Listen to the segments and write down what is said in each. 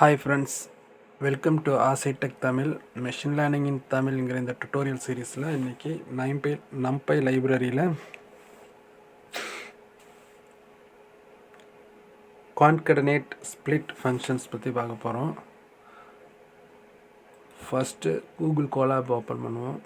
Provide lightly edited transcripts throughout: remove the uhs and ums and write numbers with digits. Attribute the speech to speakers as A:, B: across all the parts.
A: Hi friends, welcome to Tech Tamil Machine Learning in Tamil ங்கிற இந்த tutorial சீரீஸில் இன்றைக்கி நம்பை லைப்ரரியில் concatenate split functions பற்றி பார்க்க போகிறோம். ஃபஸ்ட்டு கூகுள் கோலாப் ஓப்பன் பண்ணுவோம்.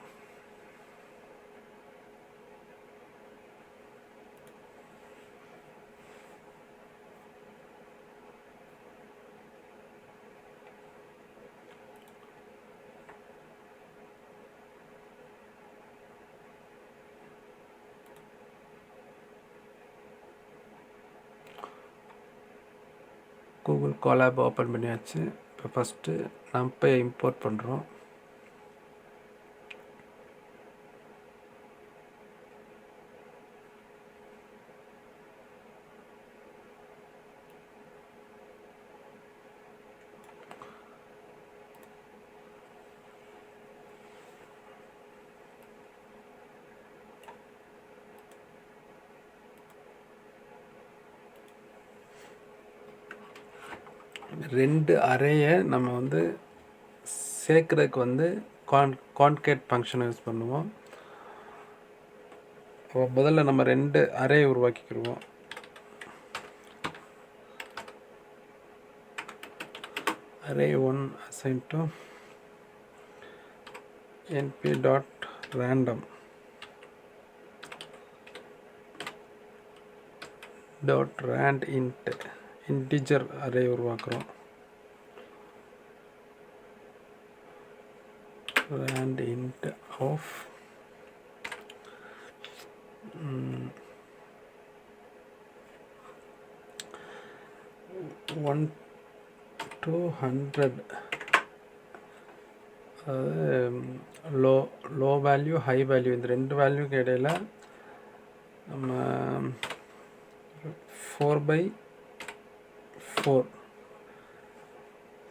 A: கூகுள் கோலாப் ஓப்பன் பண்ணியாச்சு. இப்போ ஃபஸ்ட்டு நம்பை இம்போர்ட் பண்ணுறோம். ரெண்டு அரேயை நம்ம சேர்க்குறதுக்கு கான்கேட் ஃபங்க்ஷனை யூஸ் பண்ணுவோம். முதல்ல நம்ம ரெண்டு array உருவாக்கிக்கிடுவோம். array 1 assigned to np.random .rand int integer array உருவாக்குறோம். rand int of 1 to 100, low value high value இந்த ரெண்டு வேல்யூக்கு இடையில் நம்ம 4x4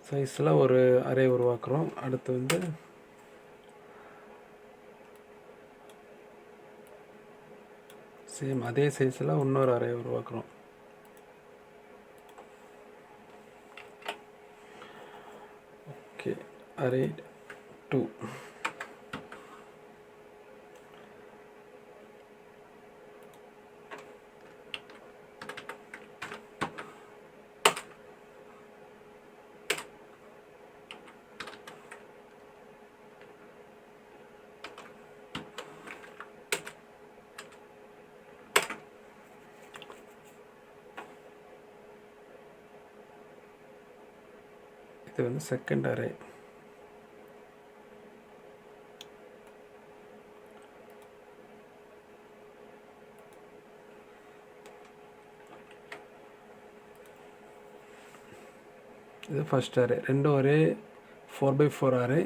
A: சைஸில் ஒரு அரே உருவாக்குறோம். அடுத்து சேம் அதே சைஸில் இன்னொரு அரே உருவாக்குறோம். Okay, array 2. இது செகண்ட் அரே. இது ஃபர்ஸ்ட் அரே. ரெண்டு ஒரே 4x4 அரே.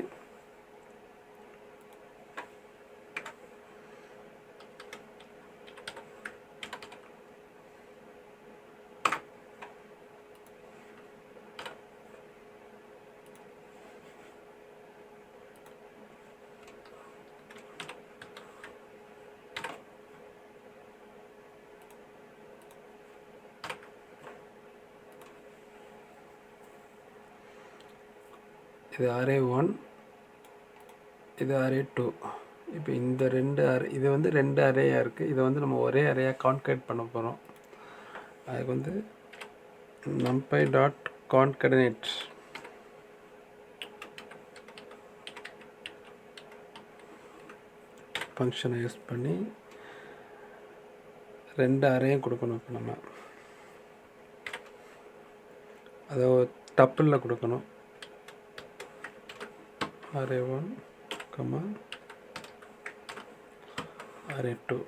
A: இது அரே 1, இது அரே 2. இப்போ இந்த ரெண்டு அரே, இது ரெண்டு அரேயாக இருக்குது. இதை நம்ம ஒரே அரேயாக கான்கேட் பண்ண போகிறோம். அதுக்கு numpy.concatenate ஃபங்க்ஷனை யூஸ் பண்ணி ரெண்டு அரேயும் கொடுக்கணும். இப்போ நம்ம அதை டப்பிளில் கொடுக்கணும். array 1, array 2.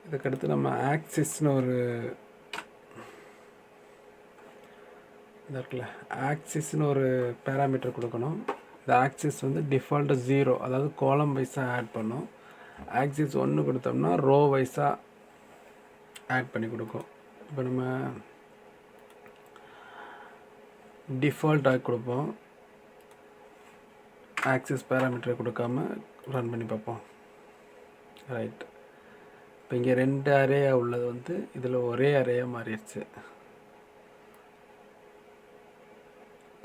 A: இதுக்கடுத்து நம்ம ஆக்சிஸ்னு ஒரு இருக்குல்ல, ஆக்சிஸ்னு ஒரு பேராமீட்டர் கொடுக்கணும். இந்த ஆக்சிஸ் டிஃபால்ட்டு 0, அதாவது காலம் வைஸாக ஆட் பண்ணும். ஆக்சிஸ் 1 கொடுத்தோம்னா ரோ வைஸாக ஆட் பண்ணி கொடுக்கும். இப்போ நம்ம டிஃபால்ட்டாக கொடுப்போம். ஆக்சிஸ் பேராமீட்டரை கொடுக்காம ரன் பண்ணி பார்ப்போம். ரைட். இப்போ இங்கே ரெண்டு அரேயாக உள்ளது இதில் ஒரே அரேயாக மாறிடுச்சு.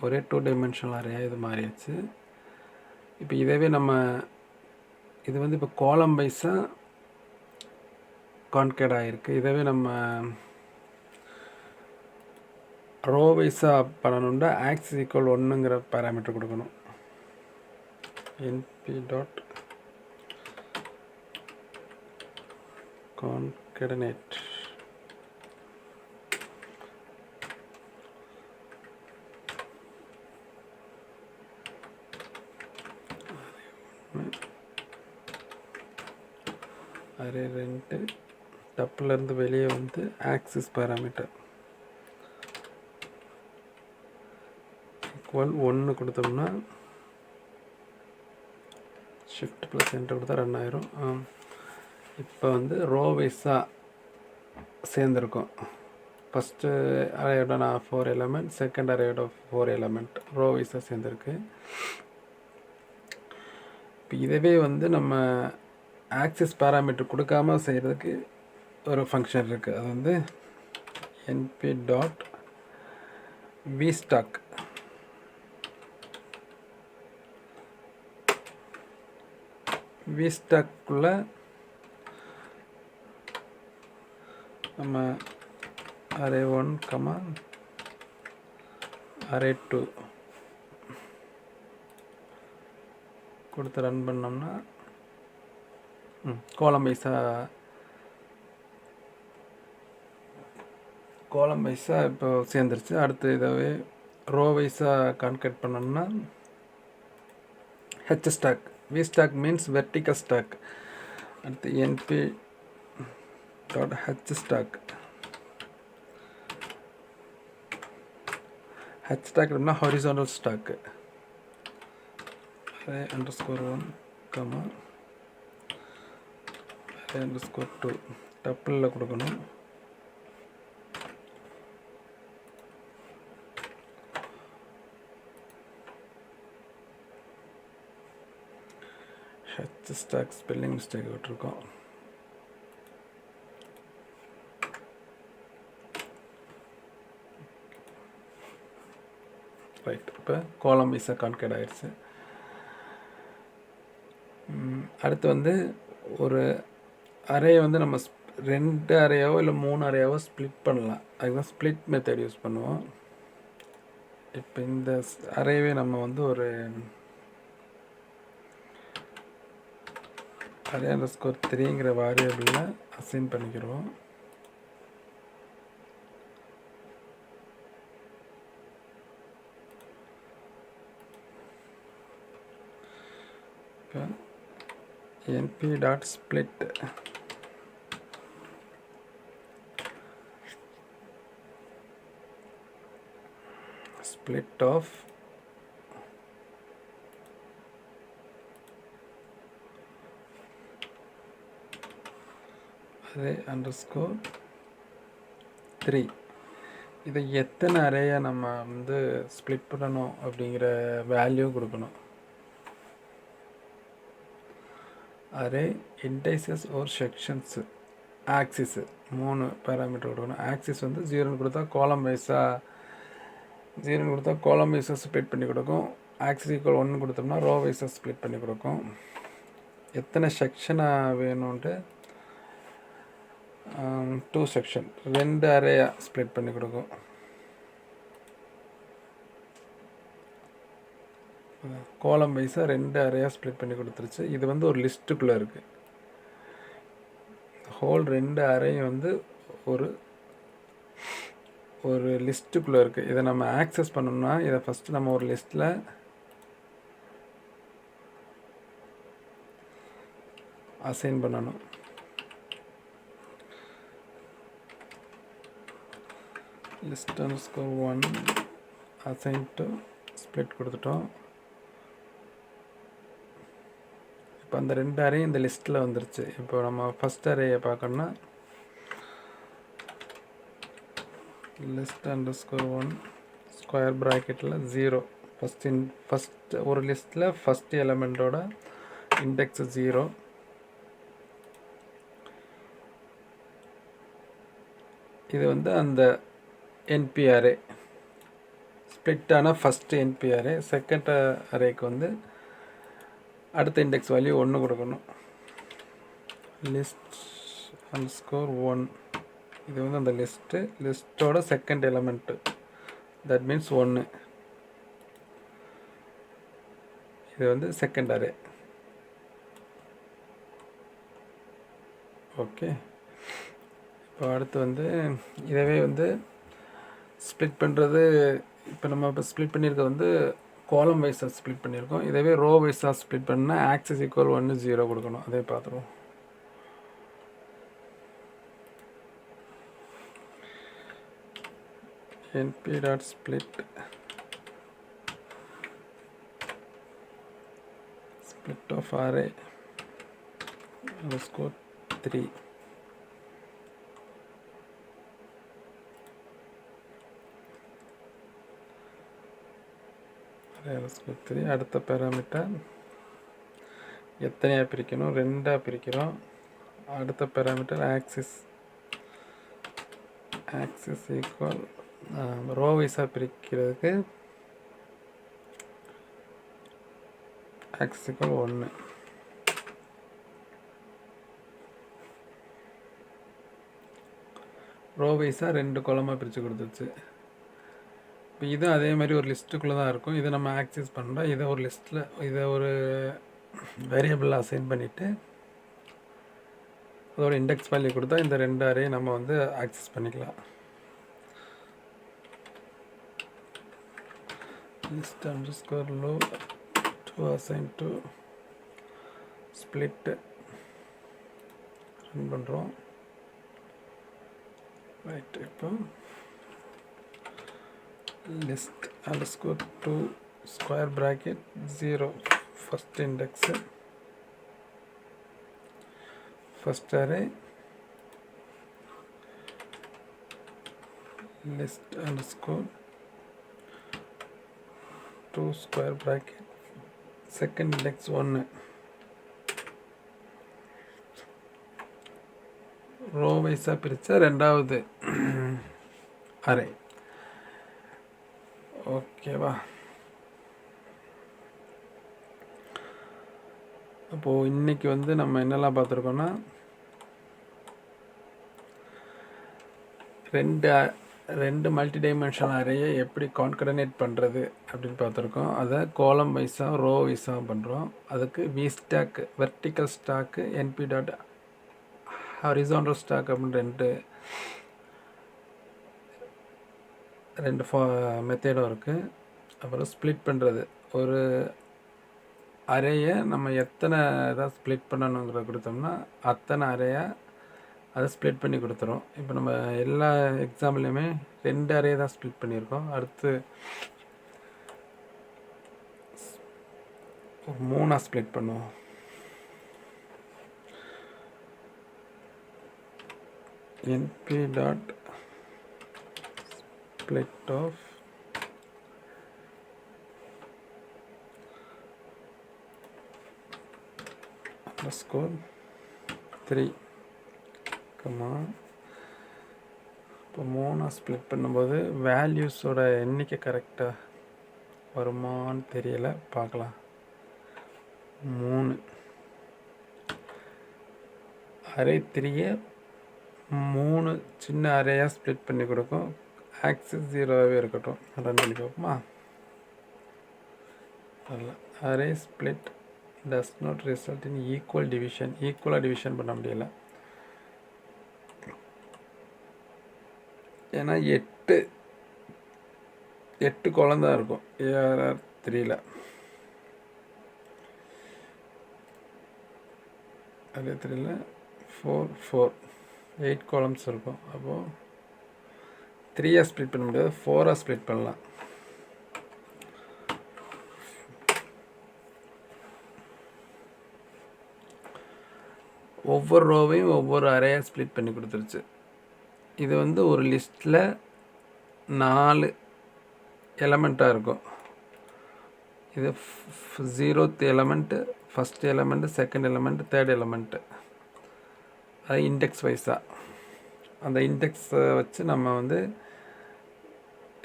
A: ஒரே 2 டைமென்ஷனல் அரே இது மாறிடுச்சு. இப்போ இதவே நம்ம இது வந்து இப்போ காலம் வைஸாக கான்கேட் ஆகிருக்கு. இதவே நம்ம ரோ வைஸாக பண்ணணுன்னா ஆக்சிஸ் ஈக்குவல் 1ங்கிற பேராமீட்டர் கொடுக்கணும். np டாட் concatenate அரே 2 டப்பிலேருந்து வெளியே வந்து ஆக்சிஸ் பேராமீட்டர் ஈக்குவல் 1 கொடுத்தோம்னா ஷிஃப்ட் ப்ளஸ் என்டர் கொடுத்தா ரன் ஆயிரும். இப்போ வந்து ரோ வைஸாக சேர்ந்துருக்கும். ஃபஸ்ட்டு அரேயோட நான் 4 எலமெண்ட், செகண்ட் அரேயோட 4 எலமெண்ட் ரோ வைஸாக சேர்ந்துருக்கு. இப்போ இதவே வந்து நம்ம ஆக்சிஸ் பேராமீட்டர் கொடுக்காமல் செய்கிறதுக்கு ஒரு ஃபங்க்ஷன் இருக்குது. அது வந்து np டாட் vstack vstackக்குள்ளே நம்ம அரே 1, அரே 2 கொடுத்து ரன் பண்ணோம்னா காலம் வைஸாக இப்போ சேர்ந்துருச்சு. அடுத்து இதாகவே ரோ வைஸாக கான்கேட் பண்ணோம்னா H stack, V stack means vertical stack. அடுத்து np dot H stack, H stack அப்படின்னா ஹாரிசான்டல் ஸ்டாக்கு. அரே _1, அரே _2 டப்பிளில் கொடுக்கணும். ஹெச் ஸ்டாக் ஸ்பெல்லிங் மிஸ்டேக் விட்டுருக்கோம். ரைட், இப்போ காலம் வைஸாக கான்கேட் ஆகிடுச்சு. அடுத்து வந்து ஒரு அரே வந்து நம்ம 2 அரேயாவோ இல்லை 3 அரேயாவோ ஸ்ப்ளிட் பண்ணலாம். அதுதான் ஸ்ப்ளிட் மெத்தட் யூஸ் பண்ணுவோம். இப்போ இந்த அரேவே நம்ம வந்து ஒரு அரே _3ங்கிற வேரியபிளில் அசைன் பண்ணிக்கிறோம். இப்போ np dot split of array _3. இதை எத்தனை அரேயை நம்ம வந்து ஸ்ப்ளிட் பண்ணணும் அப்படிங்கிற வேல்யூ கொடுக்கணும். அரே இண்டைசஸ் ஒரு செக்ஷன்ஸு, ஆக்சிஸு 3 பேராமீட்டர் கொடுக்கணும். ஆக்சிஸ் வந்து 0ன்னு கொடுத்தா காலம் வைஸாக ஸ்ப்ளிட் பண்ணி கொடுக்கும். ஆக்சிஸ் ஈக்குவல் 1 கொடுத்தோம்னா ரோ வைஸாக ஸ்ப்ளிட் பண்ணி கொடுக்கும். எத்தனை செக்ஷனாக வேணும்ன்ட்டு 2 செக்ஷன் 2 அரேயாக ஸ்ப்ளிட் பண்ணி கொடுக்கும். காலம் வைஸாக 2 அரேயாக ஸ்ப்ளிட் பண்ணி கொடுத்துருச்சு. இது வந்து ஒரு லிஸ்ட்டுக்குள்ளே இருக்குது. ஹோல் 2 அரேயும் வந்து ஒரு லிஸ்ட்டுக்குள்ளே இருக்குது. இதை நம்ம ஆக்சஸ் பண்ணோம்னா இதை ஃபஸ்ட்டு நம்ம ஒரு லிஸ்ட்டில் அசைன் பண்ணணும். list _1 assign to split கொடுத்துட்டோம். இப்போ அந்த 2 அரேயும் இந்த லிஸ்ட்டில் வந்துருச்சு. இப்போ நம்ம ஃபஸ்ட் அரேயை பார்க்கணும்னா list _1 ஸ்கொயர் ப்ராக்கெட்டில் 0. ஃபஸ்ட் ஒரு லிஸ்ட்டில் ஃபஸ்ட் எலமெண்ட்டோட இண்டெக்ஸ் 0. இது வந்து அந்த NP அரே. ஸ்ப்ளிட்டான ஃபஸ்ட்டு என்பி அரே, செகண்ட் அரேக்கு வந்து அடுத்த இண்டெக்ஸ் வேல்யூ 1 கொடுக்கணும். லிஸ்ட் அண்டர்ஸ்கோர் 1, இது வந்து அந்த லிஸ்ட்டோட செகண்ட் எலமெண்ட்டு, தட் மீன்ஸ் 1. இது வந்து செகண்ட் அரே. ஓகே, இப்போ அடுத்து வந்து இதவே வந்து ஸ்ப்ளிட் பண்ணுறது, இப்போ நம்ம இப்போ ஸ்ப்ளிட் பண்ணியிருக்கிறது வந்து காலம் வைஸாக ஸ்ப்ளிட் பண்ணியிருக்கோம். இதவே ரோ வைஸாக ஸ்ப்ளிட் பண்ணால் ஆக்சஸ் ஈக்குவல் 1 0 கொடுக்கணும். அதே பார்த்துருவோம். np.split split of array underscore 3. அடுத்த பேராமீட்டர் எத்தனையாக பிரிக்கணும்? 2ஆக பிரிக்கிறோம். அடுத்த பேராமீட்டர் ஆக்சிஸ் ஈக்குவல் ரோ வைஸாக பிரிக்கிறதுக்கு ஆக்சிஸ் ஈக்குவல் 1. ரோ வைஸாக 2 காலமாக பிரித்து கொடுத்துச்சு. இப்போ இதுவும் அதே மாதிரி ஒரு லிஸ்ட்டுக்குள்ளே தான் இருக்கும். இதை நம்ம ஆக்சஸ் பண்ணுறோம். இதை ஒரு லிஸ்ட்டில் இதை ஒரு வேரியபிள் அசைன் பண்ணிவிட்டு அதோட இண்டெக்ஸ் வேல்யூ கொடுத்தா இந்த 2 அரே நம்ம வந்து ஆக்சஸ் பண்ணிக்கலாம். list underscore low to assign to split run பண்ணுறோம். ரைட், இப்போ list underscore to square bracket 0 first index first array list underscore to square bracket second index 1 row வைஸாக பிரித்தா 2வது அரே. ஓகேவா? அப்போது இன்றைக்கி வந்து நம்ம என்னெல்லாம் பார்த்துருக்கோன்னா, ரெண்டு மல்டி டைமென்ஷனல் அரேயை எப்படி கான்கடனேட் பண்ணுறது அப்படின்னு பார்த்துருக்கோம். அதை காலம் வைஸாக ரோ வைஸாக பண்ணுறோம். அதுக்கு V stack, vertical stack, NP dot horizontal stack அப்படின்னு ரெண்டு மெத்தேடும் இருக்குது. அப்புறம் ஸ்ப்ளிட் பண்ணுறது, ஒரு அரேயை நம்ம எத்தனை இதாக ஸ்ப்ளிட் பண்ணணுங்கிறத கொடுத்தோம்னா அத்தனை அரேயாக அதை ஸ்ப்ளிட் பண்ணி கொடுத்துரும். இப்போ நம்ம எல்லா எக்ஸாம்பிள்லையுமே 2 அரே தான் ஸ்ப்ளிட் பண்ணியிருக்கோம். அடுத்து 3 ஸ்ப்ளிட் பண்ணுவோம். np dot split of underscore 3, இப்போ 3 ஸ்ப்ளிட் பண்ணும்போது வேல்யூஸோட எண்ணிக்கை கரெக்டாக வருமானு தெரியல, பார்க்கலாம். 3 அரே 3 3 சின்ன அரேயாக ஸ்ப்ளிட் பண்ணி கொடுக்கும். ஆக்சிஸ் 0வாகவே இருக்கட்டும். ரன் பண்ணி பார்ப்போமா? Array split does not result in equal division. ஈக்குவலாக டிவிஷன் பண்ண முடியலை. ஏன்னா 8 காலம் தான் இருக்கும் ஏஆர்ஆர் 3ல். அரே 3ல் 8 காலம்ஸ் இருக்கும். அப்போது 3ஆக ஸ்ப்ளிட் பண்ண முடியாது, 4ஆக ஸ்ப்ளிட் பண்ணலாம். ஒவ்வொரு ரோவையும் ஒவ்வொரு அரேயாக ஸ்ப்ளிட் பண்ணி கொடுத்துருச்சு. இது வந்து ஒரு லிஸ்ட்டில் 4 எலமெண்ட்டாக இருக்கும். இது 0th element, first element, second element, third element. அது இண்டெக்ஸ் வைஸாக அந்த இண்டெக்ஸை வச்சு நம்ம வந்து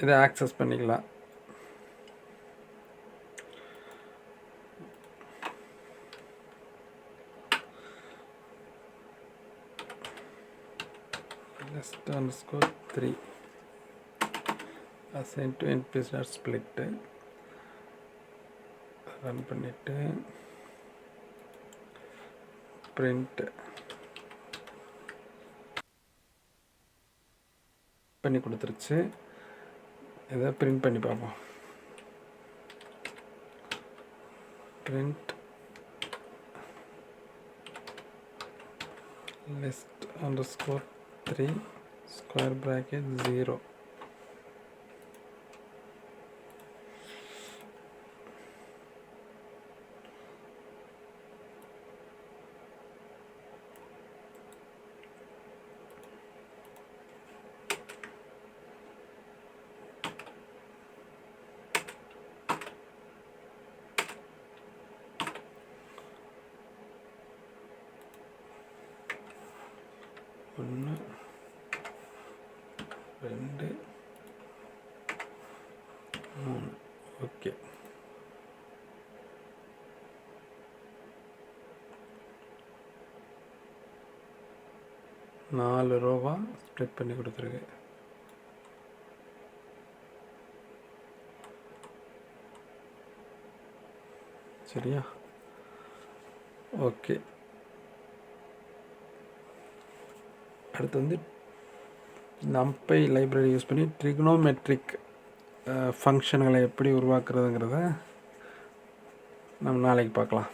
A: இதை ஆக்சஸ் பண்ணிக்கலாம். list_3 assign to np.split run பண்ணிவிட்டு print பண்ணி கொடுத்துருச்சு. இதை பிரிண்ட் பண்ணி பார்ப்போம். print list_3 square bracket 0. ஒன்று 2 3 ஓகே. நாலு ரோவா ஸ்ப்ளிட் பண்ணி கொடுத்துருக்கு. சரியா? ஓகே. அடுத்து வந்து நம்பை லைப்ரரி யூஸ் பண்ணி ட்ரிக்னோமெட்ரிக் ஃபங்க்ஷன்களை எப்படி உருவாக்குறதுங்கிறத நம்ம நாளைக்கு பார்க்கலாம்.